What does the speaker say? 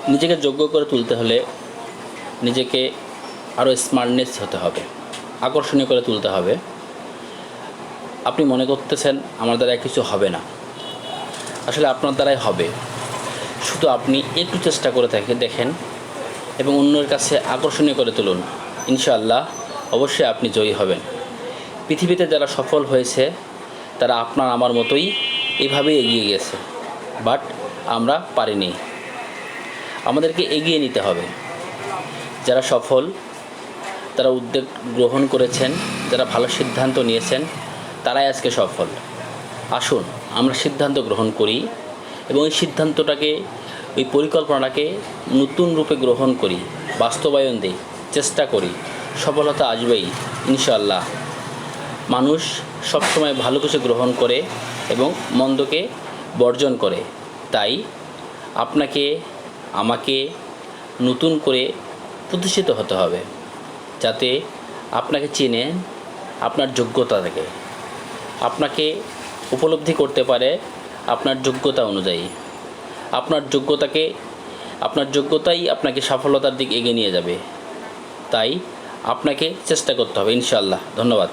নিজেকে যোগ্য করে তুলতে হলে নিজেকে আরও স্মার্টনেস হতে হবে, আকর্ষণীয় করে তুলতে হবে। আপনি মনে করতেছেন আমার দ্বারা কিছু হবে না, আসলে আপনার দ্বারাই হবে। শুধু আপনি একটু চেষ্টা করে দেখেন এবং অন্যের কাছে আকর্ষণীয় করে তুলুন। ইনশাআল্লাহ অবশ্যই আপনি জয়ী হবেন। পৃথিবীতে যারা সফল হয়েছে তারা আপনার আমার মতোই এভাবেই এগিয়ে গেছে, বাট আমরা পারিনি। আমাদেরকে এগিয়ে নিতে হবে। যারা সফল, তারা উদ্যোগ গ্রহণ করেছেন, যারা ভালো সিদ্ধান্ত নিয়েছেন, তারাই আজকে সফল। আসুন আমরা সিদ্ধান্ত গ্রহণ করি এবং এই সিদ্ধান্তটাকে, ওই পরিকল্পনাটাকে নতুন রূপে গ্রহণ করি, বাস্তবায়ন দিই, চেষ্টা করি। সফলতা আসবেই ইনশাআল্লাহ। মানুষ সবসময় ভালো কিছু গ্রহণ করে এবং মন্দকে বর্জন করে। তাই আপনাকে আমাকে নতুন করে প্রতিষ্ঠিত হতে হবে, যাতে আপনাকে চেনে আপনার যোগ্যতা থেকে, আপনাকে উপলব্ধি করতে পারে আপনার যোগ্যতা অনুযায়ী। আপনার যোগ্যতাই আপনাকে সফলতার দিকে এগিয়ে নিয়ে যাবে। তাই আপনাকে চেষ্টা করতে হবে ইনশাআল্লাহ। ধন্যবাদ।